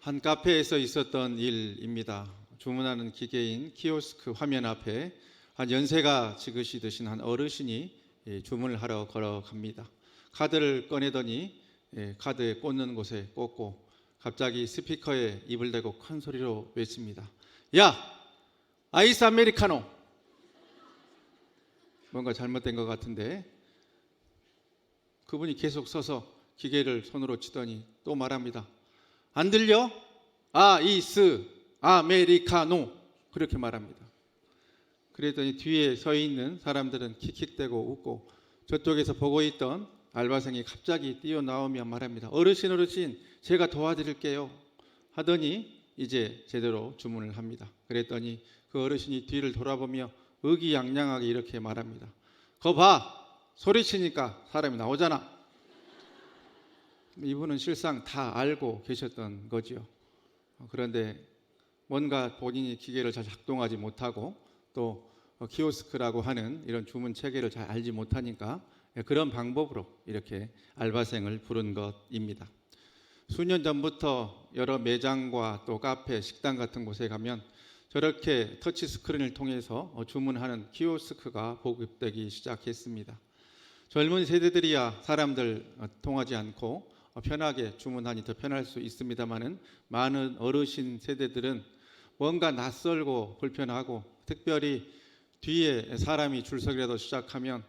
한 카페에서 있었던 일입니다. 주문하는 기계인 키오스크 화면 앞에 한 연세가 지긋이 한 어르신이 주문을 하러 걸어갑니다. 카드를 꺼내더니 카드에 꽂는 곳에 꽂고 갑자기 스피커에 입을 대고 큰 소리로 외칩니다. 야! 아이스 아메리카노! 뭔가 잘못된 것 같은데 그분이 계속 서서 기계를 손으로 치더니 또 말합니다. 안 들려? 아이스 아메리카노 그렇게 말합니다. 그랬더니 뒤에 서 있는 사람들은 킥킥대고 웃고 저쪽에서 보고 있던 알바생이 갑자기 뛰어나오며 말합니다. 어르신 제가 도와드릴게요 하더니 이제 제대로 주문을 합니다. 그랬더니 그 어르신이 뒤를 돌아보며 의기양양하게 이렇게 말합니다. 거 봐! 소리치니까 사람이 나오잖아. 이분은 실상 다 알고 계셨던 거죠. 그런데 뭔가 본인이 기계를 잘 작동하지 못하고 또 키오스크라고 하는 이런 주문 체계를 잘 알지 못하니까 그런 방법으로 이렇게 알바생을 부른 것입니다. 수년 전부터 여러 매장과 또 카페, 식당 같은 곳에 가면 저렇게 터치 스크린을 통해서 주문하는 키오스크가 보급되기 시작했습니다. 젊은 세대들이야 사람들 통하지 않고 편하게 주문하니 더 편할 수 있습니다만은 많은 어르신 세대들은 뭔가 낯설고 불편하고 특별히 뒤에 사람이 줄서기라도 시작하면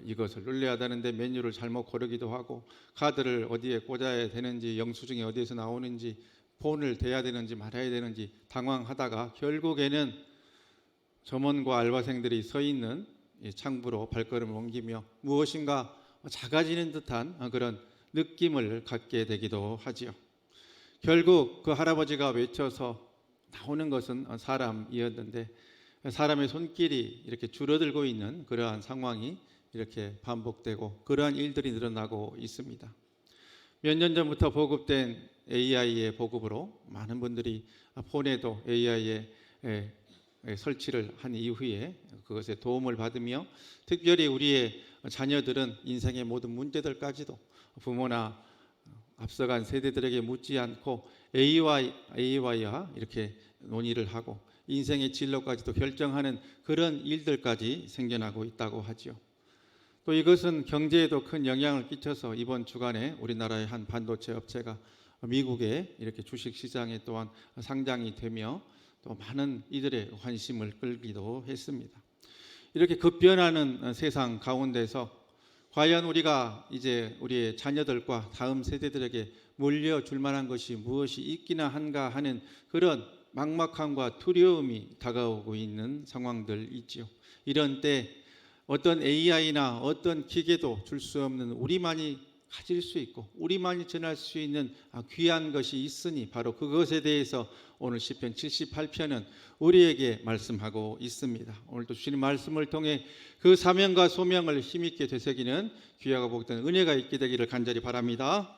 이것을 눌러야 되는데 메뉴를 잘못 고르기도 하고 카드를 어디에 꽂아야 되는지 영수증이 어디에서 나오는지 폰을 대야 되는지 말아야 되는지 당황하다가 결국에는 점원과 알바생들이 서 있는 창부로 발걸음을 옮기며 무엇인가 작아지는 듯한 그런 느낌을 갖게 되기도 하지요. 결국 그 할아버지가 외쳐서 나오는 것은 사람이었는데 사람의 손길이 이렇게 줄어들고 있는 그러한 상황이 이렇게 반복되고 그러한 일들이 늘어나고 있습니다. 몇 년 전부터 보급된 AI의 보급으로 많은 분들이 폰에도 AI의 설치를 한 이후에 그것에 도움을 받으며 특별히 우리의 자녀들은 인생의 모든 문제들까지도 부모나 앞서간 세대들에게 묻지 않고 AI와 이렇게 논의를 하고 인생의 진로까지도 결정하는 그런 일들까지 생겨나고 있다고 하죠. 또 이것은 경제에도 큰 영향을 끼쳐서 이번 주간에 우리나라의 한 반도체 업체가 미국의 이렇게 주식시장에 또한 상장이 되며 또 많은 이들의 관심을 끌기도 했습니다. 이렇게 급변하는 세상 가운데서 과연 우리가 이제 우리의 자녀들과 다음 세대들에게 물려줄 만한 것이 무엇이 있기나 한가 하는 그런 막막함과 두려움이 다가오고 있는 상황들 있죠. 이런 때 어떤 AI나 어떤 기계도 줄 수 없는 우리만이 가질 수 있고 우리만이 전할 수 있는 귀한 것이 있으니 바로 그것에 대해서 오늘 시편 78편은 우리에게 말씀하고 있습니다. 오늘도 주시는 말씀을 통해 그 사명과 소명을 힘있게 되새기는 귀하고 복된 은혜가 있게 되기를 간절히 바랍니다.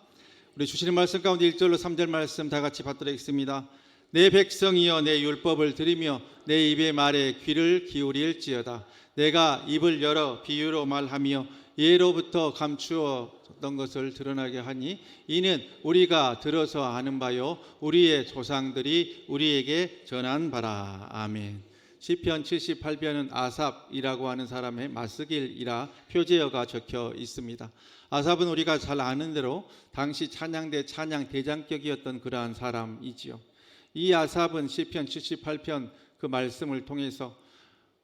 우리 주시는 말씀 가운데 1절로 3절 말씀 다 같이 받들겠습니다. 내 백성이여 내 율법을 들으며 내 입의 말에 귀를 기울일지어다. 내가 입을 열어 비유로 말하며 예로부터 감추었던 것을 드러나게 하니 이는 우리가 들어서 아는 바요 우리의 조상들이 우리에게 전한 바라. 아멘. 시편 78편은 아삽이라고 하는 사람의 마스길이라 표제어가 적혀 있습니다. 아삽은 우리가 잘 아는 대로 당시 찬양대 찬양 대장격이었던 그러한 사람이지요. 이 아삽은 시편 78편 그 말씀을 통해서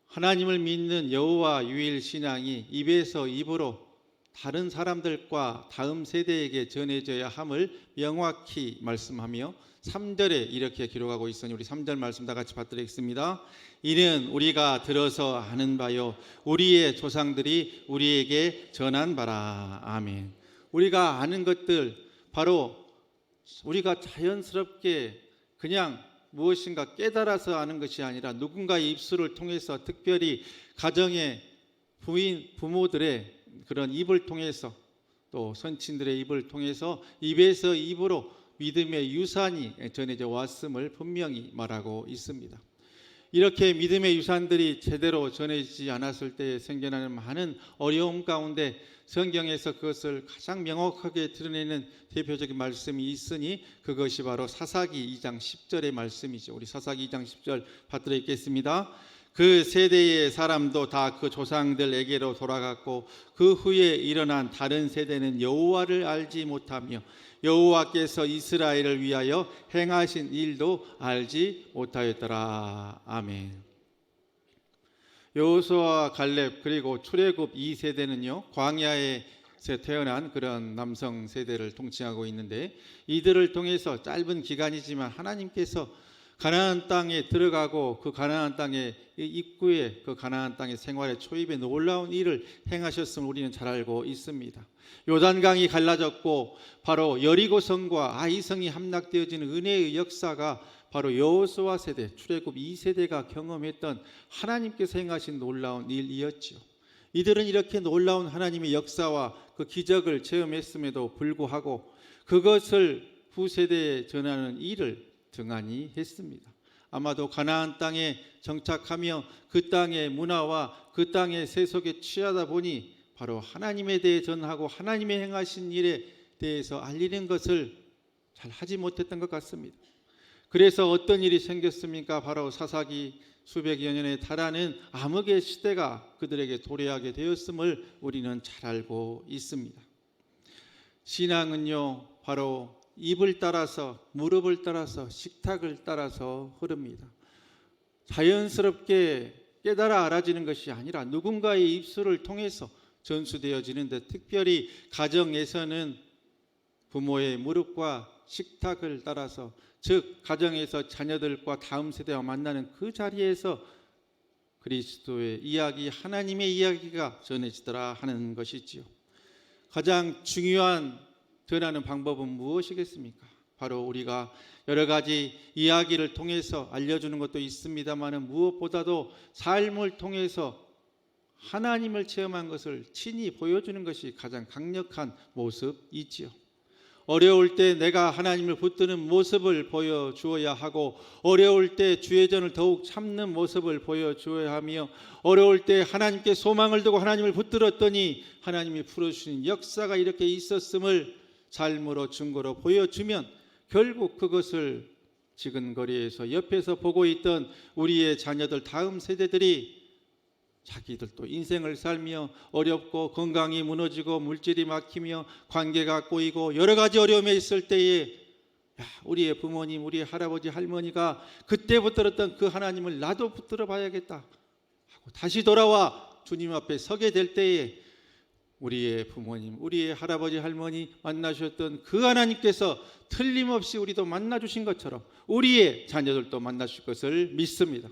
하나님을 믿는 여호와 유일 신앙이 입에서 입으로 다른 사람들과 다음 세대에게 전해져야 함을 명확히 말씀하며 3절에 이렇게 기록하고 있으니 우리 3절 말씀 다 같이 받들겠습니다. 이는 우리가 들어서 아는 바요 우리의 조상들이 우리에게 전한 바라. 아멘. 우리가 아는 것들 바로 우리가 자연스럽게 그냥 무엇인가 깨달아서 아는 것이 아니라 누군가의 입술을 통해서 특별히 가정의 부모들의 그런 입을 통해서 또 선친들의 입을 통해서 입에서 입으로 믿음의 유산이 전해져 왔음을 분명히 말하고 있습니다. 이렇게 믿음의 유산들이 제대로 전해지지 않았을 때 생겨나는 많은 어려움 가운데 성경에서 그것을 가장 명확하게 드러내는 대표적인 말씀이 있으니 그것이 바로 사사기 2장 10절의 말씀이죠. 우리 사사기 2장 10절 받들어 읽겠습니다. 그 세대의 사람도 다 그 조상들에게로 돌아갔고 그 후에 일어난 다른 세대는 여호와를 알지 못하며 여호와께서 이스라엘을 위하여 행하신 일도 알지 못하였더라. 아멘. 여호수아와 갈렙 그리고 출애굽 2세대는요 광야에서 태어난 그런 남성 세대를 통칭하고 있는데, 이들을 통해서 짧은 기간이지만 하나님께서 가나안 땅에 들어가고 그 가나안 땅의 입구에 그 가나안 땅의 생활의 초입에 놀라운 일을 행하셨음을 우리는 잘 알고 있습니다. 요단강이 갈라졌고 바로 여리고성과 아이성이 함락되어지는 은혜의 역사가 바로 여호수아 세대, 출애굽 2세대가 경험했던 하나님께서 행하신 놀라운 일이었지요. 이들은 이렇게 놀라운 하나님의 역사와 그 기적을 체험했음에도 불구하고 그것을 후세대에 전하는 일을 등한히 했습니다. 아마도 가나안 땅에 정착하며 그 땅의 문화와 그 땅의 세속에 취하다 보니 바로 하나님에 대해 전하고 하나님의 행하신 일에 대해서 알리는 것을 잘 하지 못했던 것 같습니다. 그래서 어떤 일이 생겼습니까? 바로 사사기 수백여 년에 달하는 암흑의 시대가 그들에게 도래하게 되었음을 우리는 잘 알고 있습니다. 신앙은요 바로 입을 따라서, 무릎을 따라서, 식탁을 따라서 흐릅니다. 자연스럽게 깨달아 알아지는 것이 아니라 누군가의 입술을 통해서 전수되어지는데, 특별히 가정에서는 부모의 무릎과 식탁을 따라서, 즉 가정에서 자녀들과 다음 세대와 만나는 그 자리에서 그리스도의 이야기, 하나님의 이야기가 전해지더라 하는 것이지요. 가장 중요한 전하는 방법은 무엇이겠습니까? 바로 우리가 여러 가지 이야기를 통해서 알려주는 것도 있습니다만 무엇보다도 삶을 통해서 하나님을 체험한 것을 친히 보여주는 것이 가장 강력한 모습이지요. 어려울 때 내가 하나님을 붙드는 모습을 보여주어야 하고, 어려울 때 주의 전을 더욱 참는 모습을 보여주어야 하며, 어려울 때 하나님께 소망을 두고 하나님을 붙들었더니 하나님이 풀어주신 역사가 이렇게 있었음을 삶으로 증거로 보여주면 결국 그것을 지근거리에서 옆에서 보고 있던 우리의 자녀들, 다음 세대들이 자기들도 인생을 살며 어렵고 건강이 무너지고 물질이 막히며 관계가 꼬이고 여러 가지 어려움에 있을 때에 우리의 부모님, 우리의 할아버지, 할머니가 그때 붙들었던 그 하나님을 나도 붙들어 봐야겠다 하고 다시 돌아와 주님 앞에 서게 될 때에 우리의 부모님, 우리의 할아버지, 할머니 만나주셨던 그 하나님께서 틀림없이 우리도 만나주신 것처럼 우리의 자녀들도 만나실 것을 믿습니다.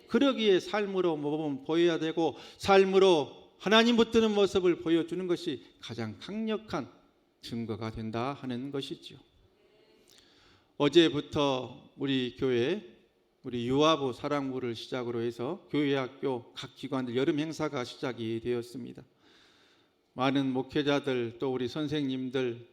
그러기에 삶으로 모범을 보여야 되고, 삶으로 하나님 붙드는 모습을 보여주는 것이 가장 강력한 증거가 된다 하는 것이지요. 어제부터 우리 교회, 우리 유아부 사랑부를 시작으로 해서 교회, 학교, 각 기관들 여름 행사가 시작이 되었습니다. 많은 목회자들 또 우리 선생님들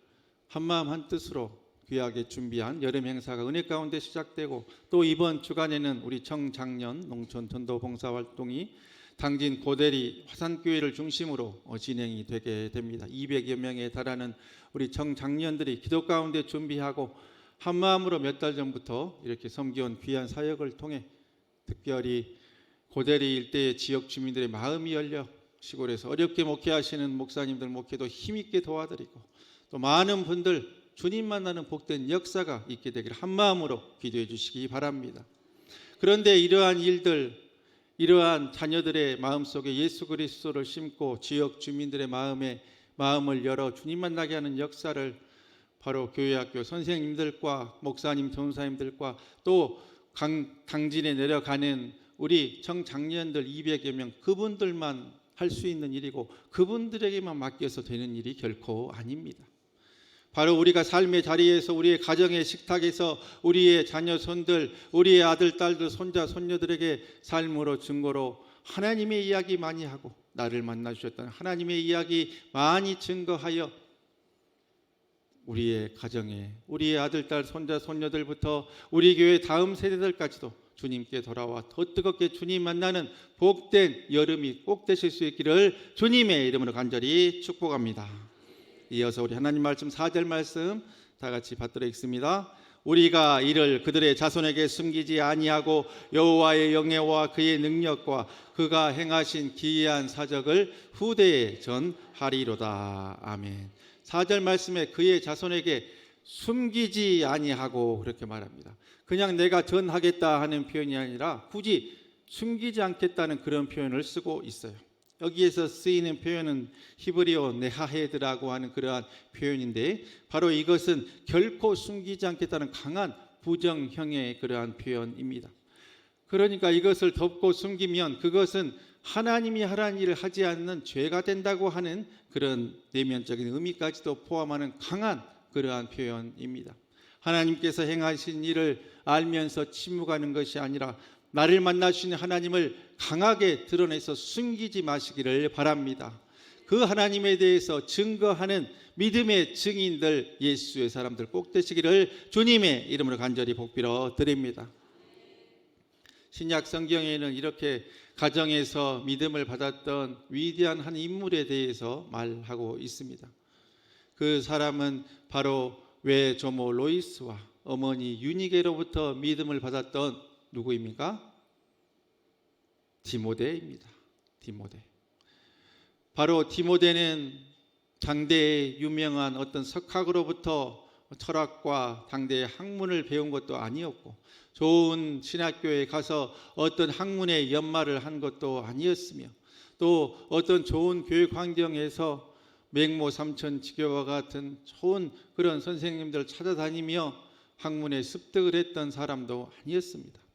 한마음 한뜻으로 귀하게 준비한 여름 행사가 은혜 가운데 시작되고, 또 이번 주간에는 우리 청장년 농촌 전도 봉사 활동이 당진 고대리 화산교회를 중심으로 진행이 되게 됩니다. 200여 명에 달하는 우리 청장년들이 기도 가운데 준비하고 한마음으로 몇 달 전부터 이렇게 섬겨온 귀한 사역을 통해 특별히 고대리 일대의 지역 주민들의 마음이 열려 시골에서 어렵게 목회하시는 목사님들 목회도 힘있게 도와드리고, 또 많은 분들 주님 만나는 복된 역사가 있게 되기를 한마음으로 기도해 주시기 바랍니다. 그런데 이러한 일들, 이러한 자녀들의 마음속에 예수 그리스도를 심고 지역 주민들의 마음을 열어 주님 만나게 하는 역사를 바로 교회, 학교 선생님들과 목사님, 전사님들과 또 강진에 내려가는 우리 청장년들 200여 명, 그분들만 할 수 있는 일이고 그분들에게만 맡겨서 되는 일이 결코 아닙니다. 바로 우리가 삶의 자리에서, 우리의 가정의 식탁에서 우리의 자녀 손들, 우리의 아들, 딸들, 손자, 손녀들에게 삶으로 증거로 하나님의 이야기 많이 하고, 나를 만나주셨다는 하나님의 이야기 많이 증거하여 우리의 가정에, 우리의 아들, 딸, 손자, 손녀들부터 우리 교회 다음 세대들까지도 주님께 돌아와 더 뜨겁게 주님 만나는 복된 여름이 꼭 되실 수 있기를 주님의 이름으로 간절히 축복합니다. 이어서 우리 하나님 말씀 4절 말씀 다 같이 받들어 읽습니다. 우리가 이를 그들의 자손에게 숨기지 아니하고 여호와의 영예와 그의 능력과 그가 행하신 기이한 사적을 후대에 전하리로다. 아멘. 4절 말씀에 그의 자손에게 숨기지 아니하고 그렇게 말합니다. 그냥 내가 전하겠다 하는 표현이 아니라 굳이 숨기지 않겠다는 그런 표현을 쓰고 있어요. 여기에서 쓰이는 표현은 히브리어 네하헤드라고 하는 그러한 표현인데 바로 이것은 결코 숨기지 않겠다는 강한 부정형의 그러한 표현입니다. 그러니까 이것을 덮고 숨기면 그것은 하나님이 하라는 일을 하지 않는 죄가 된다고 하는 그런 내면적인 의미까지도 포함하는 강한 그러한 표현입니다. 하나님께서 행하신 일을 알면서 침묵하는 것이 아니라 나를 만나주신 하나님을 강하게 드러내서 숨기지 마시기를 바랍니다. 그 하나님에 대해서 증거하는 믿음의 증인들, 예수의 사람들 꼭 되시기를 주님의 이름으로 간절히 복빌어 드립니다. 신약 성경에는 이렇게 가정에서 믿음을 받았던 위대한 한 인물에 대해서 말하고 있습니다. 그 사람은 바로 외조모 로이스와 어머니 유니게로부터 믿음을 받았던 누구입니까? 디모데입니다. 디모데. 바로 디모데는 당대의 유명한 어떤 석학으로부터 철학과 당대의 학문을 배운 것도 아니었고 좋은 신학교에 가서 어떤 학문의 연마를 한 것도 아니었으며 또 어떤 좋은 교육 환경에서 맹모 삼천지교와 같은 좋은 그런 선생님들 찾아다니며 학문에 습득을 했던 사람도 아니었습니다.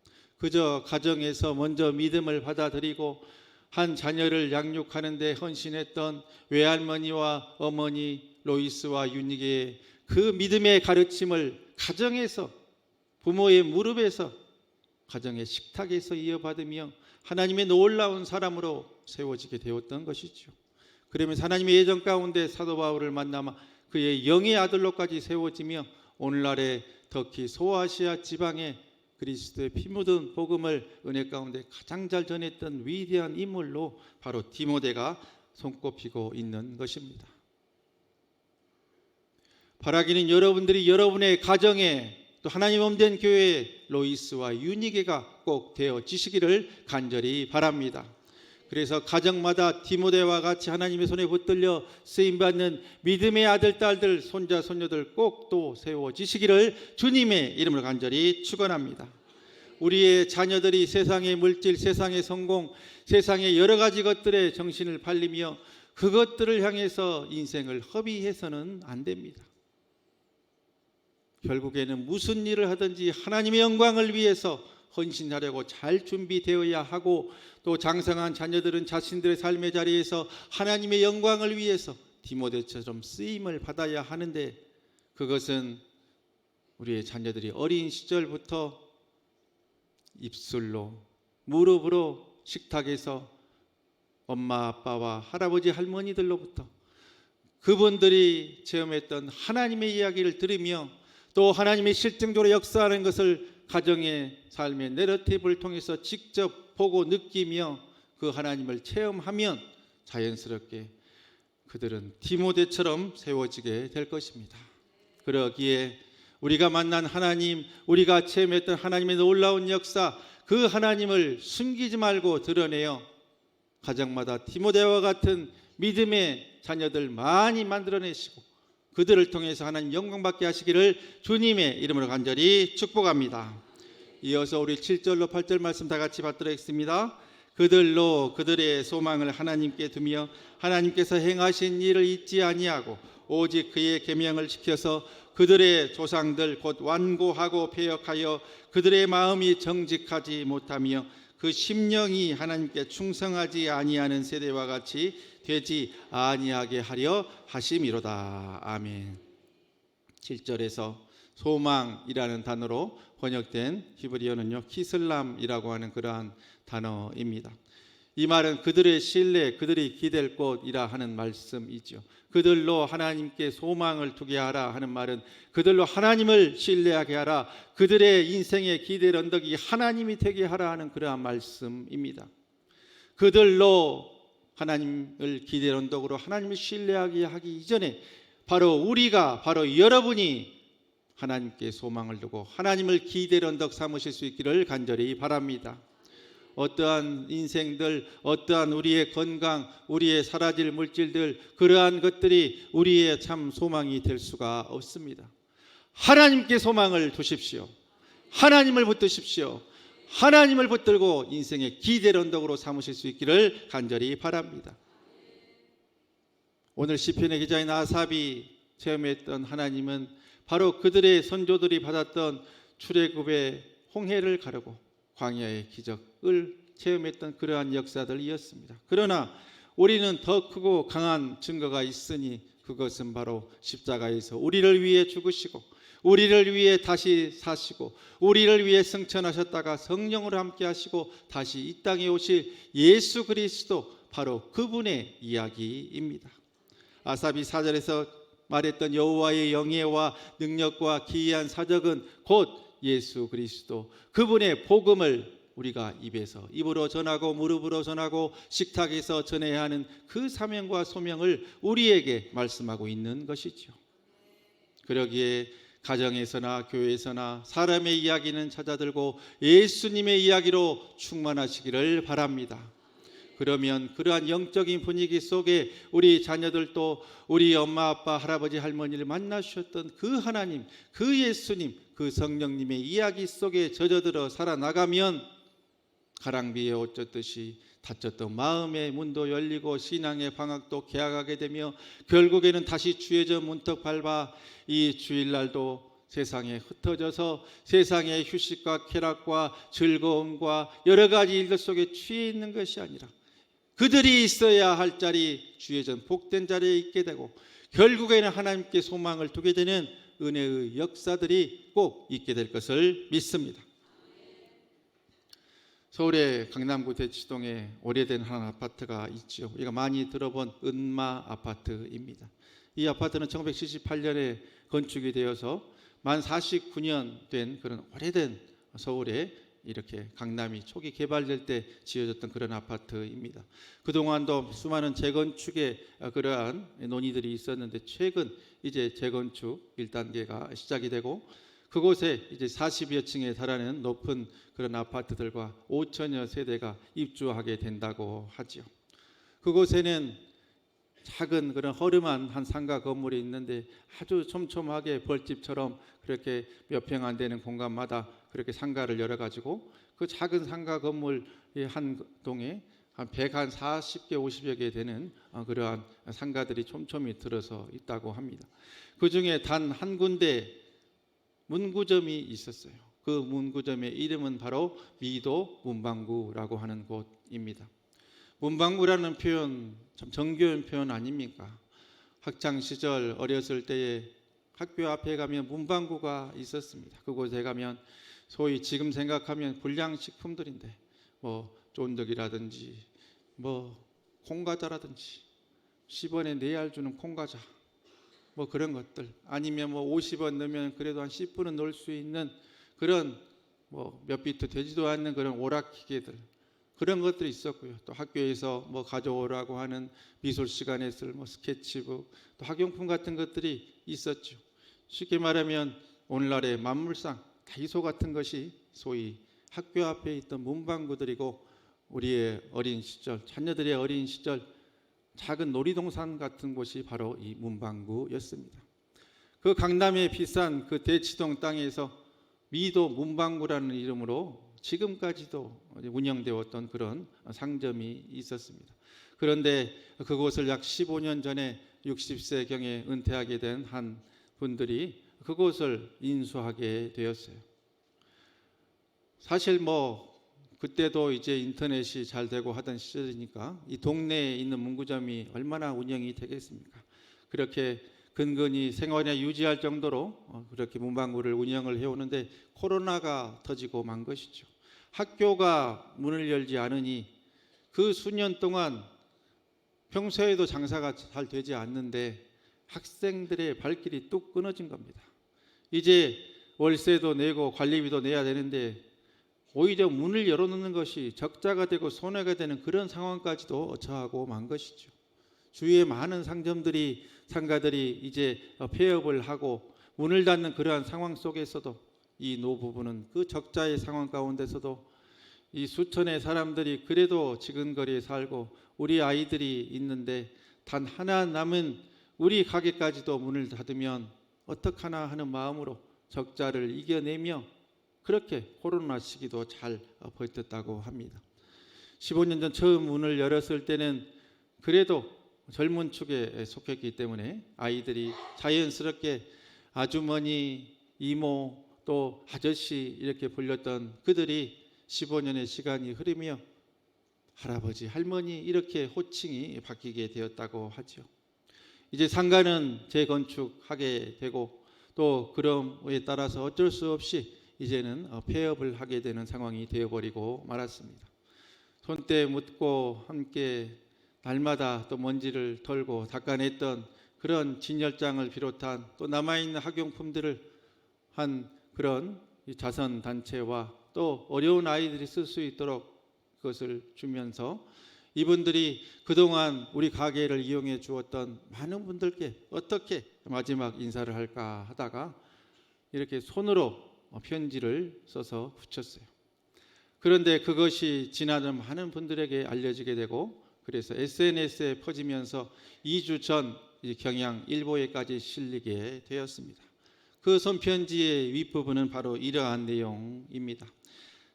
그저 가정에서 먼저 믿음을 받아들이고 한 자녀를 양육하는 데 헌신했던 외할머니와 어머니 로이스와 유니게의 그 믿음의 가르침을 가정에서 부모의 무릎에서 가정의 식탁에서 이어받으며 하나님의 놀라운 사람으로 세워지게 되었던 것이죠. 그러면서 하나님의 예정 가운데 사도 바울을 만나 그의 영의 아들로까지 세워지며 오늘날의 터키 소아시아 지방에 그리스도의 피 묻은 복음을 은혜 가운데 가장 잘 전했던 위대한 인물로 바로 디모데가 손꼽히고 있는 것입니다. 바라기는 여러분들이 여러분의 가정에 또 하나님 없는 교회에 로이스와 유니게가 꼭 되어지시기를 간절히 바랍니다. 그래서 가정마다 디모데와 같이 하나님의 손에 붙들려 쓰임받는 믿음의 아들, 딸들, 손자, 손녀들 꼭 또 세워지시기를 주님의 이름으로 간절히 축원합니다. 우리의 자녀들이 세상의 물질, 세상의 성공, 세상의 여러 가지 것들에 정신을 팔리며 그것들을 향해서 인생을 허비해서는 안 됩니다. 결국에는 무슨 일을 하든지 하나님의 영광을 위해서 헌신하려고 잘 준비되어야 하고 또 장성한 자녀들은 자신들의 삶의 자리에서 하나님의 영광을 위해서 디모데처럼 쓰임을 받아야 하는데 그것은 우리의 자녀들이 어린 시절부터 입술로 무릎으로 식탁에서 엄마 아빠와 할아버지 할머니들로부터 그분들이 체험했던 하나님의 이야기를 들으며 또 하나님의 실증적으로 역사하는 것을 가정의 삶의 내러티브를 통해서 직접 보고 느끼며 그 하나님을 체험하면 자연스럽게 그들은 디모데처럼 세워지게 될 것입니다. 그러기에 우리가 만난 하나님, 우리가 체험했던 하나님의 놀라운 역사, 그 하나님을 숨기지 말고 드러내어 가정마다 디모데와 같은 믿음의 자녀들 많이 만들어내시고 그들을 통해서 하나님 영광 받게 하시기를 주님의 이름으로 간절히 축복합니다. 이어서 우리 7절로 8절 말씀 다 같이 받들어 읽습니다. 그들로 그들의 소망을 하나님께 두며 하나님께서 행하신 일을 잊지 아니하고 오직 그의 계명을 지켜서 그들의 조상들 곧 완고하고 패역하여 그들의 마음이 정직하지 못하며 그 심령이 하나님께 충성하지 아니하는 세대와 같이 되지 아니하게 하려 하심이로다. 아멘. 7절에서 소망이라는 단어로 번역된 히브리어는요 키슬람이라고 하는 그러한 단어입니다. 이 말은 그들의 신뢰, 그들이 기댈 곳이라 하는 말씀이죠. 그들로 하나님께 소망을 두게 하라 하는 말은 그들로 하나님을 신뢰하게 하라, 그들의 인생의 기댈 언덕이 하나님이 되게 하라 하는 그러한 말씀입니다. 그들로 하나님을 기댈 언덕으로 하나님을 신뢰하게 하기 이전에 바로 우리가, 바로 여러분이 하나님께 소망을 두고 하나님을 기댈 언덕 삼으실 수 있기를 간절히 바랍니다. 어떠한 인생들, 어떠한 우리의 건강, 우리의 사라질 물질들, 그러한 것들이 우리의 참 소망이 될 수가 없습니다. 하나님께 소망을 두십시오. 하나님을 붙드십시오. 하나님을 붙들고 인생의 기댈 언덕으로 삼으실 수 있기를 간절히 바랍니다. 오늘 시편의 기자인 아삽이 체험했던 하나님은 바로 그들의 선조들이 받았던 출애굽의 홍해를 가르고 광야의 기적을 체험했던 그러한 역사들이었습니다. 그러나 우리는 더 크고 강한 증거가 있으니 그것은 바로 십자가에서 우리를 위해 죽으시고 우리를 위해 다시 사시고 우리를 위해 승천하셨다가 성령으로 함께 하시고 다시 이 땅에 오실 예수 그리스도, 바로 그분의 이야기입니다. 아삽이 4절에서 말했던 여호와의 영예와 능력과 기이한 사적은 곧 예수 그리스도, 그분의 복음을 우리가 입으로 전하고 무릎으로 전하고 식탁에서 전해야 하는 그 사명과 소명을 우리에게 말씀하고 있는 것이죠. 그러기에 가정에서나 교회에서나 사람의 이야기는 찾아들고 예수님의 이야기로 충만하시기를 바랍니다. 그러면 그러한 영적인 분위기 속에 우리 자녀들도 우리 엄마 아빠 할아버지 할머니를 만나주셨던 그 하나님, 그 예수님, 그 성령님의 이야기 속에 젖어들어 살아나가면 가랑비에 옷 젖듯이 닫혔던 마음의 문도 열리고 신앙의 방학도 개학하게 되며 결국에는 다시 주의 전 문턱 밟아 이 주일날도 세상에 흩어져서 세상의 휴식과 쾌락과 즐거움과 여러 가지 일들 속에 취해 있는 것이 아니라 그들이 있어야 할 자리, 주의 전 복된 자리에 있게 되고 결국에는 하나님께 소망을 두게 되는 은혜의 역사들이 꼭 있게 될 것을 믿습니다. 서울의 강남구 대치동에 오래된 한 아파트가 있죠. 우리가 많이 들어본 은마 아파트입니다. 이 아파트는 1978년에 건축이 되어서 만 49년 된 그런 오래된 서울의 이렇게 강남이 초기 개발될 때 지어졌던 그런 아파트입니다. 그동안도 수많은 재건축의 그러한 논의들이 있었는데 최근 이제 재건축 1단계가 시작이 되고 그곳에 이제 40여 층에 달하는 높은 그런 아파트들과 5천여 세대가 입주하게 된다고 하죠. 그곳에는 작은 그런 허름한 한 상가 건물이 있는데 아주 촘촘하게 벌집처럼 그렇게 몇 평 안 되는 공간마다 그렇게 상가를 열어가지고 그 작은 상가 건물 한 동에 한 140개 50여 개 되는 그러한 상가들이 촘촘히 들어서 있다고 합니다. 그 중에 단 한 군데 문구점이 있었어요. 그 문구점의 이름은 바로 미도 문방구라고 하는 곳입니다. 문방구라는 표현 참 정겨운 표현 아닙니까? 학창시절 어렸을 때에 학교 앞에 가면 문방구가 있었습니다. 그곳에 가면 소위 지금 생각하면 불량식품들인데 뭐 쫀득이라든지 뭐 콩과자라든지 10원에 4알 주는 콩과자 뭐 그런 것들, 아니면 뭐 50원 넣으면 그래도 한 10분은 넣을 수 있는 그런 뭐 몇 비트 되지도 않는 그런 오락기계들, 그런 것들이 있었고요. 또 학교에서 뭐 가져오라고 하는 미술 시간에 쓸 뭐 스케치북, 또 학용품 같은 것들이 있었죠. 쉽게 말하면 오늘날의 만물상 다이소 같은 것이 소위 학교 앞에 있던 문방구들이고 우리의 어린 시절, 자녀들의 어린 시절 작은 놀이동산 같은 곳이 바로 이 문방구였습니다. 그 강남의 비싼 그 대치동 땅에서 미도 문방구라는 이름으로 지금까지도 운영되었던 그런 상점이 있었습니다. 그런데 그곳을 약 15년 전에 60세경에 은퇴하게 된 한 분들이 그곳을 인수하게 되었어요. 사실 뭐 그때도 이제 인터넷이 잘 되고 하던 시절이니까 이 동네에 있는 문구점이 얼마나 운영이 되겠습니까? 그렇게 근근히 생활에 유지할 정도로 그렇게 문방구를 운영을 해오는데 코로나가 터지고 만 것이죠. 학교가 문을 열지 않으니 그 수년 동안 평소에도 장사가 잘 되지 않는데 학생들의 발길이 뚝 끊어진 겁니다. 이제 월세도 내고 관리비도 내야 되는데 오히려 문을 열어놓는 것이 적자가 되고 손해가 되는 그런 상황까지도 처하고 만 것이죠. 주위에 많은 상가들이 이제 폐업을 하고 문을 닫는 그러한 상황 속에서도 이 노부부는 그 적자의 상황 가운데서도 이 수천의 사람들이 그래도 지근거리에 살고 우리 아이들이 있는데 단 하나 남은 우리 가게까지도 문을 닫으면 어떡하나 하는 마음으로 적자를 이겨내며 그렇게 코로나 시기도 잘 버텼다고 합니다. 15년 전 처음 문을 열었을 때는 그래도 젊은 축에 속했기 때문에 아이들이 자연스럽게 아주머니, 이모, 또 아저씨 이렇게 불렸던 그들이 15년의 시간이 흐르며 할아버지, 할머니 이렇게 호칭이 바뀌게 되었다고 하죠. 이제 상가는 재건축하게 되고 또 그럼에 따라서 어쩔 수 없이 이제는 폐업을 하게 되는 상황이 되어버리고 말았습니다. 손때 묻고 함께 날마다 또 먼지를 털고 닦아냈던 그런 진열장을 비롯한 또 남아있는 학용품들을 한 그런 자선단체와 또 어려운 아이들이 쓸 수 있도록 그것을 주면서 이분들이 그동안 우리 가게를 이용해 주었던 많은 분들께 어떻게 마지막 인사를 할까 하다가 이렇게 손으로 편지를 써서 붙였어요. 그런데 그것이 지나는 많은 분들에게 알려지게 되고 그래서 SNS에 퍼지면서 2주 전 경향일보에까지 실리게 되었습니다. 그 손편지의 윗부분은 바로 이러한 내용입니다.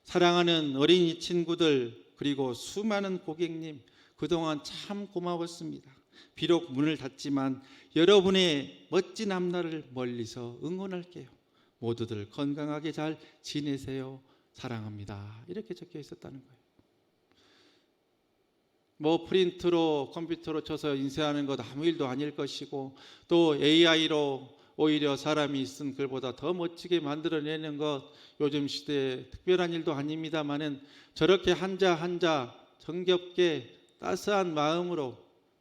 사랑하는 어린이 친구들 그리고 수많은 고객님 그동안 참 고마웠습니다. 비록 문을 닫지만 여러분의 멋진 앞날을 멀리서 응원할게요. 모두들 건강하게 잘 지내세요. 사랑합니다. 이렇게 적혀 있었다는 거예요. 뭐 프린트로 컴퓨터로 쳐서 인쇄하는 것 아무 일도 아닐 것이고 또 AI로 오히려 사람이 쓴 글보다 더 멋지게 만들어내는 것 요즘 시대에 특별한 일도 아닙니다마는 저렇게 한자 한자 정겹게 따스한 마음으로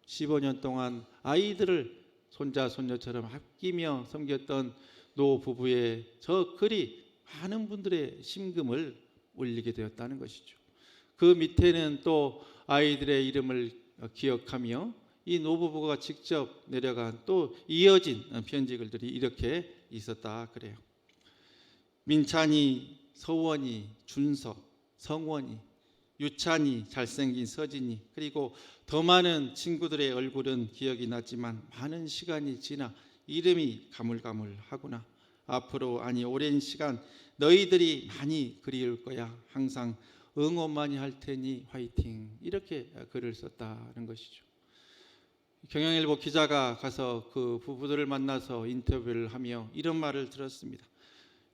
15년 동안 아이들을 손자 손녀처럼 아끼며 섬겼던 노부부의 저 글이 많은 분들의 심금을 울리게 되었다는 것이죠. 그 밑에는 또 아이들의 이름을 기억하며 이 노부부가 직접 내려간 또 이어진 편지글들이 이렇게 있었다 그래요. 민찬이, 서원이, 준서, 성원이, 유찬이, 잘생긴 서진이 그리고 더 많은 친구들의 얼굴은 기억이 나지만 많은 시간이 지나 이름이 가물가물하구나. 앞으로 아니 오랜 시간 너희들이 많이 그리울 거야. 항상 응원 많이 할 테니 화이팅. 이렇게 글을 썼다는 것이죠. 경향일보 기자가 가서 그 부부들을 만나서 인터뷰를 하며 이런 말을 들었습니다.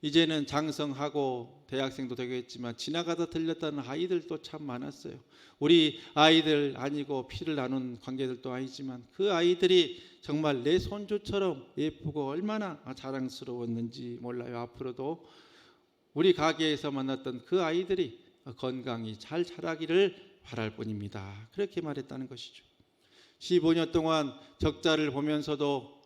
이제는 장성하고 대학생도 되겠지만 지나가다 들렸다는 아이들도 참 많았어요. 우리 아이들 아니고 피를 나눈 관계들도 아니지만 그 아이들이 정말 내 손주처럼 예쁘고 얼마나 자랑스러웠는지 몰라요. 앞으로도 우리 가게에서 만났던 그 아이들이 건강히 잘 자라기를 바랄 뿐입니다. 그렇게 말했다는 것이죠. 15년 동안 적자를 보면서도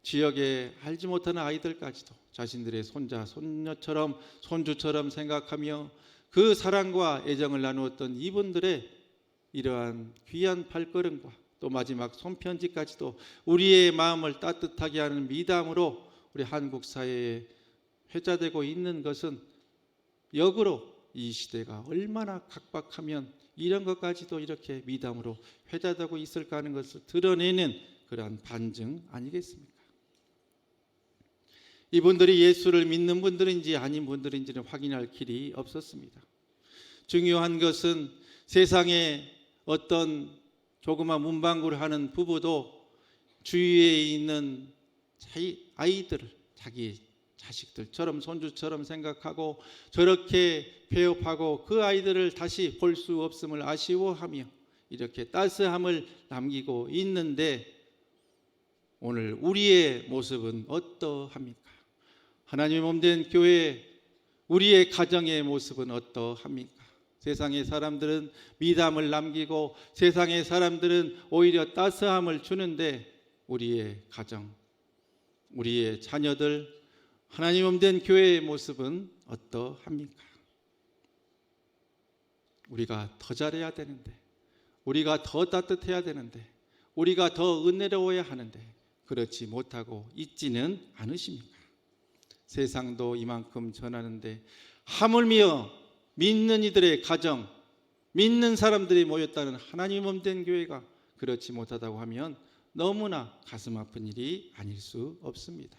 지역에 알지 못하는 아이들까지도 자신들의 손자, 손녀처럼 손주처럼 생각하며 그 사랑과 애정을 나누었던 이분들의 이러한 귀한 발걸음과 또 마지막 손편지까지도 우리의 마음을 따뜻하게 하는 미담으로 우리 한국 사회에 회자되고 있는 것은 역으로 이 시대가 얼마나 각박하면 이런 것까지도 이렇게 미담으로 회자되고 있을까 하는 것을 드러내는 그러한 반증 아니겠습니까? 이분들이 예수를 믿는 분들인지 아닌 분들인지는 확인할 길이 없었습니다. 중요한 것은 세상에 어떤 조그만 문방구를 하는 부부도 주위에 있는 아이들을 자기 자식들처럼 손주처럼 생각하고 저렇게 폐업하고 그 아이들을 다시 볼 수 없음을 아쉬워하며 이렇게 따스함을 남기고 있는데 오늘 우리의 모습은 어떠합니까? 하나님의 몸된 교회 우리의 가정의 모습은 어떠합니까? 세상의 사람들은 미담을 남기고 세상의 사람들은 오히려 따스함을 주는데 우리의 가정, 우리의 자녀들, 하나님 없는 교회의 모습은 어떠합니까? 우리가 더 잘해야 되는데, 우리가 더 따뜻해야 되는데, 우리가 더 은혜로워야 하는데 그렇지 못하고 있지는 않으십니까? 세상도 이만큼 전하는데 하물며 믿는 이들의 가정, 믿는 사람들이 모였다는 하나님 없는 교회가 그렇지 못하다고 하면 너무나 가슴 아픈 일이 아닐 수 없습니다.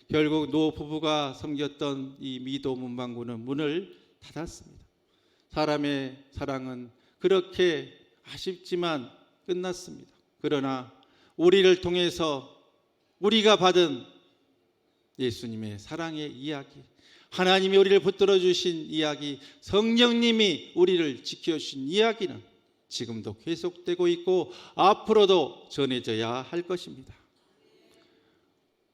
결국 노 부부가 섬겼던 이 미도 문방구는 문을 닫았습니다. 사람의 사랑은 그렇게 아쉽지만 끝났습니다. 그러나 우리를 통해서 우리가 받은 예수님의 사랑의 이야기, 하나님이 우리를 붙들어 주신 이야기, 성령님이 우리를 지켜주신 이야기는 지금도 계속되고 있고 앞으로도 전해져야 할 것입니다.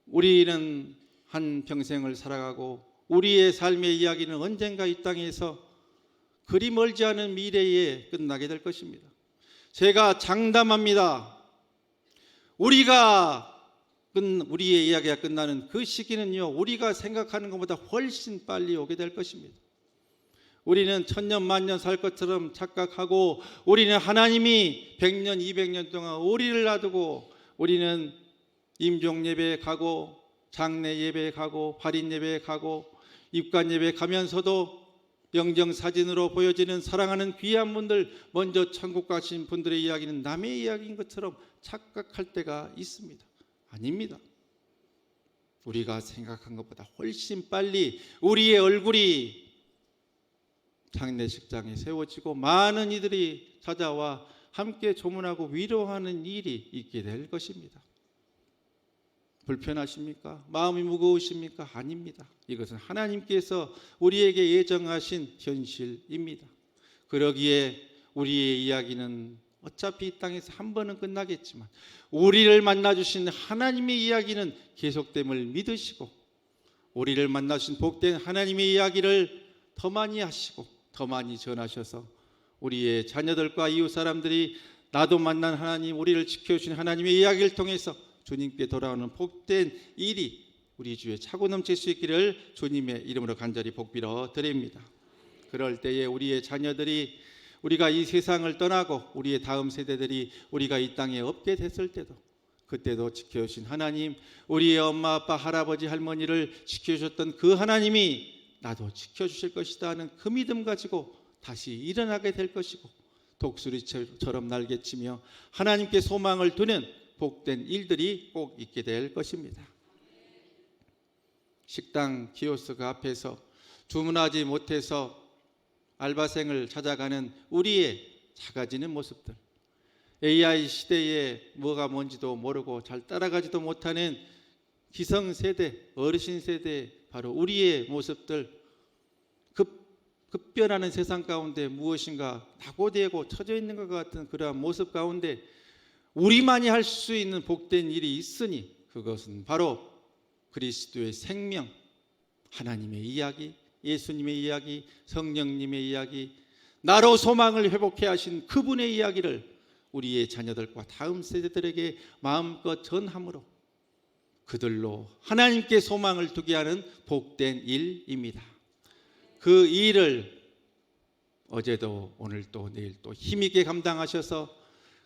우리는 한 평생을 살아가고 우리의 삶의 이야기는 언젠가 이 땅에서 그리 멀지 않은 미래에 끝나게 될 것입니다. 제가 장담합니다. 우리의 이야기가 끝나는 그 시기는요, 우리가 생각하는 것보다 훨씬 빨리 오게 될 것입니다. 우리는 천년 만년 살 것처럼 착각하고 우리는 하나님이 100년 200년 동안 우리를 놔두고 우리는 임종 예배에 가고 장례 예배에 가고 발인 예배에 가고 입관 예배에 가면서도 영정사진으로 보여지는 사랑하는 귀한 분들, 먼저 천국 가신 분들의 이야기는 남의 이야기인 것처럼 착각할 때가 있습니다. 아닙니다. 우리가 생각한 것보다 훨씬 빨리 우리의 얼굴이 장례식장에 세워지고 많은 이들이 찾아와 함께 조문하고 위로하는 일이 있게 될 것입니다. 불편하십니까? 마음이 무거우십니까? 아닙니다. 이것은 하나님께서 우리에게 예정하신 현실입니다. 그러기에 우리의 이야기는 어차피 이 땅에서 한 번은 끝나겠지만 우리를 만나주신 하나님의 이야기는 계속됨을 믿으시고 우리를 만나주신 복된 하나님의 이야기를 더 많이 하시고 더 많이 전하셔서 우리의 자녀들과 이웃 사람들이 나도 만난 하나님, 우리를 지켜주신 하나님의 이야기를 통해서 주님께 돌아오는 복된 일이 우리 주에 차고 넘칠 수 있기를 주님의 이름으로 간절히 복빌어 드립니다. 그럴 때에 우리의 자녀들이 우리가 이 세상을 떠나고 우리의 다음 세대들이 우리가 이 땅에 없게 됐을 때도 그때도 지켜주신 하나님, 우리의 엄마 아빠 할아버지 할머니를 지켜주셨던 그 하나님이 나도 지켜주실 것이다 하는 그 믿음 가지고 다시 일어나게 될 것이고 독수리처럼 날개치며 하나님께 소망을 두는 복된 일들이 꼭 있게 될 것입니다. 식당 키오스크 앞에서 주문하지 못해서 알바생을 찾아가는 우리의 작아지는 모습들, AI 시대에 뭐가 뭔지도 모르고 잘 따라가지도 못하는 기성세대, 어르신 세대, 바로 우리의 모습들, 급변하는 세상 가운데 무엇인가 낙오되고 처져 있는 것 같은 그러한 모습 가운데 우리만이 할 수 있는 복된 일이 있으니 그것은 바로 그리스도의 생명, 하나님의 이야기, 예수님의 이야기, 성령님의 이야기, 나로 소망을 회복해 하신 그분의 이야기를 우리의 자녀들과 다음 세대들에게 마음껏 전함으로 그들로 하나님께 소망을 두게 하는 복된 일입니다. 그 일을 어제도 오늘도 내일도 힘있게 감당하셔서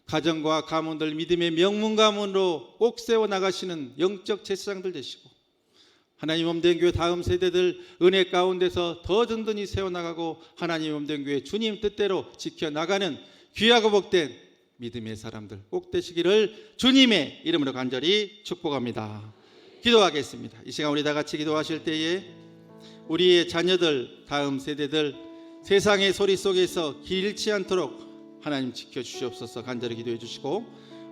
가정과 가문들 믿음의 명문 가문으로 꼭 세워나가시는 영적 제사장들 되시고 하나님 없는 교회 다음 세대들 은혜 가운데서 더 든든히 세워나가고 하나님 없는 교회 주님 뜻대로 지켜나가는 귀하고 복된 믿음의 사람들 꼭 되시기를 주님의 이름으로 간절히 축복합니다. 기도하겠습니다. 이 시간 우리 다 같이 기도하실 때에 우리의 자녀들 다음 세대들 세상의 소리 속에서 길지 않도록 하나님 지켜주시옵소서 간절히 기도해 주시고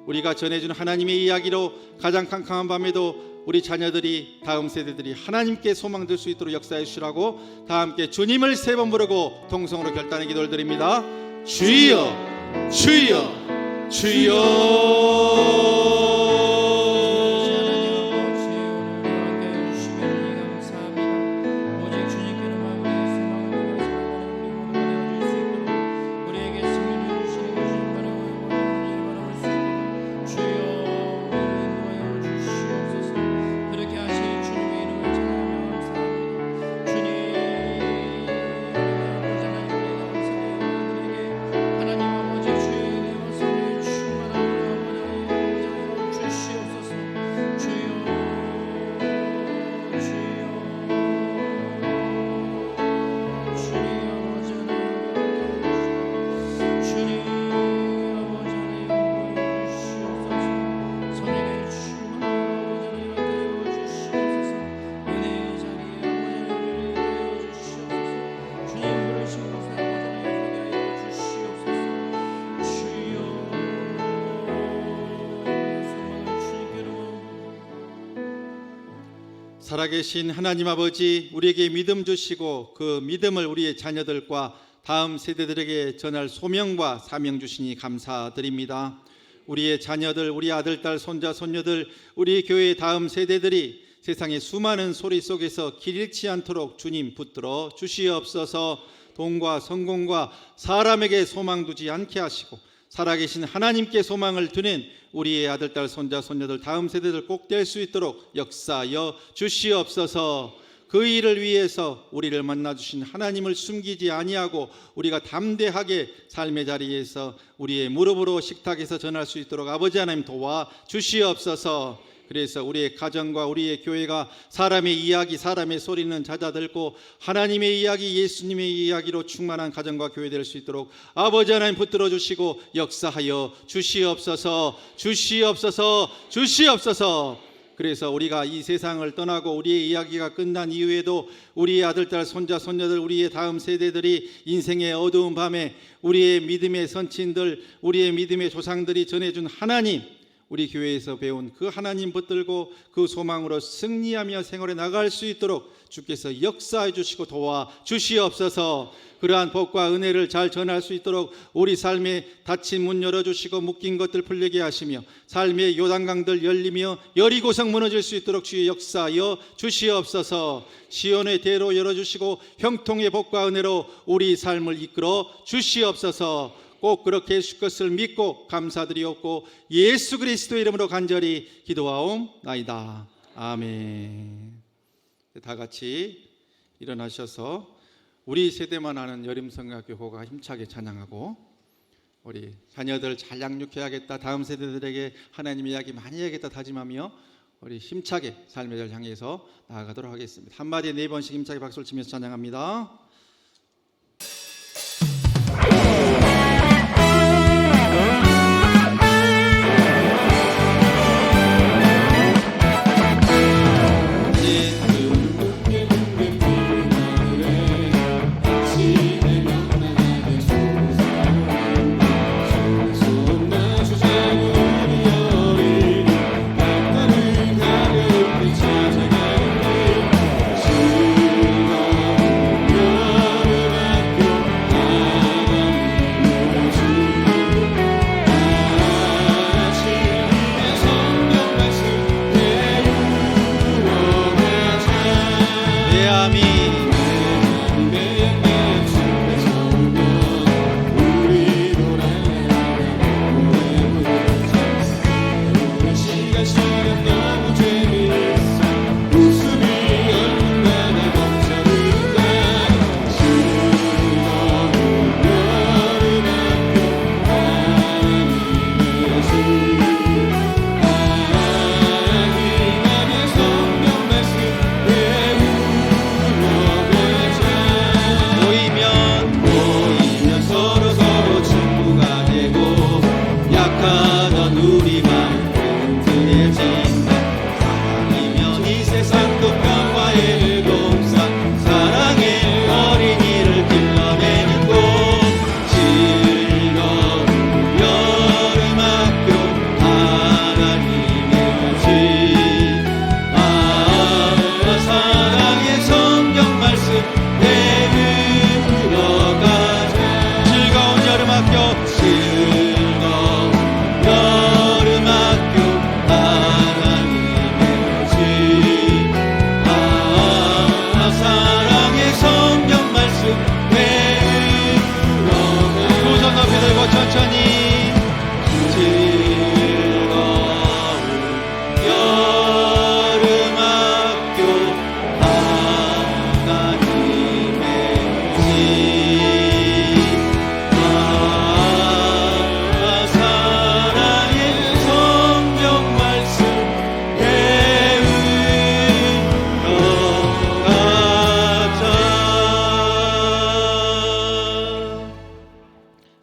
우리가 전해주는 하나님의 이야기로 가장 캄캄한 밤에도 우리 자녀들이 다음 세대들이 하나님께 소망 들 수 있도록 역사해 주시라고 다 함께 주님을 세 번 부르고 통성으로 결단의 기도를 드립니다. 주여 주여 주여. 살아계신 하나님 아버지, 우리에게 믿음 주시고 그 믿음을 우리의 자녀들과 다음 세대들에게 전할 소명과 사명 주시니 감사드립니다. 우리의 자녀들, 우리 아들, 딸, 손자, 손녀들, 우리 교회의 다음 세대들이 세상의 수많은 소리 속에서 길 잃지 않도록 주님 붙들어 주시옵소서. 돈과 성공과 사람에게 소망 두지 않게 하시고 살아계신 하나님께 소망을 두는 우리의 아들, 딸, 손자, 손녀들, 다음 세대들 꼭 될 수 있도록 역사하여 주시옵소서. 그 일을 위해서 우리를 만나주신 하나님을 숨기지 아니하고 우리가 담대하게 삶의 자리에서 우리의 무릎으로 식탁에서 전할 수 있도록 아버지 하나님 도와 주시옵소서. 그래서 우리의 가정과 우리의 교회가 사람의 이야기, 사람의 소리는 잦아들고 하나님의 이야기, 예수님의 이야기로 충만한 가정과 교회 될 수 있도록 아버지 하나님 붙들어 주시고 역사하여 주시옵소서. 주시옵소서. 주시옵소서. 그래서 우리가 이 세상을 떠나고 우리의 이야기가 끝난 이후에도 우리의 아들, 딸, 손자, 손녀들, 우리의 다음 세대들이 인생의 어두운 밤에 우리의 믿음의 선친들, 우리의 믿음의 조상들이 전해준 하나님, 우리 교회에서 배운 그 하나님 붙들고 그 소망으로 승리하며 생활에 나갈 수 있도록 주께서 역사해 주시고 도와 주시옵소서. 그러한 복과 은혜를 잘 전할 수 있도록 우리 삶에 닫힌 문 열어주시고 묶인 것들 풀리게 하시며 삶의 요단강들 열리며 여리고성 무너질 수 있도록 주의 역사하여 주시옵소서. 시온의 대로 열어주시고 형통의 복과 은혜로 우리 삶을 이끌어 주시옵소서. 꼭 그렇게 해주실 것을 믿고 감사드리옵고 예수 그리스도의 이름으로 간절히 기도하옵나이다. 아멘. 다 같이 일어나셔서 우리 세대만 아는 여림성가교회가 힘차게 찬양하고 우리 자녀들 잘 양육해야겠다, 다음 세대들에게 하나님 이야기 많이 해야겠다 다짐하며 우리 힘차게 삶의 절 향해서 나아가도록 하겠습니다. 한마디에 4번씩 힘차게 박수를 치면서 찬양합니다.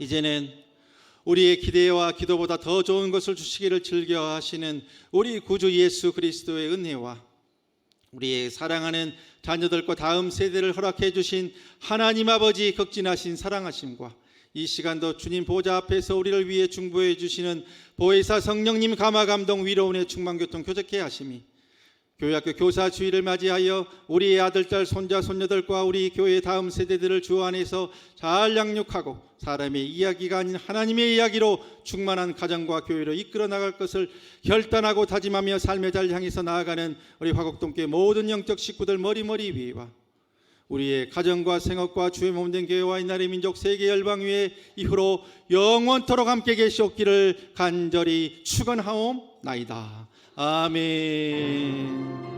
이제는 우리의 기대와 기도보다 더 좋은 것을 주시기를 즐겨하시는 우리 구주 예수 그리스도의 은혜와 우리의 사랑하는 자녀들과 다음 세대를 허락해 주신 하나님 아버지 극진하신 사랑하심과 이 시간도 주님 보좌 앞에서 우리를 위해 중보해 주시는 보혜사 성령님 감화 감동 위로운의 충만교통 교제케 하심이 교회학교 교사 주일을 맞이하여 우리의 아들딸 손자 손녀들과 우리 교회 다음 세대들을 주 안에서 잘 양육하고 사람의 이야기가 아닌 하나님의 이야기로 충만한 가정과 교회로 이끌어 나갈 것을 결단하고 다짐하며 삶의 잘 향해서 나아가는 우리 화곡동교회 모든 영적 식구들 머리머리 위와 우리의 가정과 생업과 주의 몸된 교회와 이 나라의 민족 세계 열방 위에 이후로 영원토록 함께 계시옵기를 간절히 축원하옵나이다. 아멘.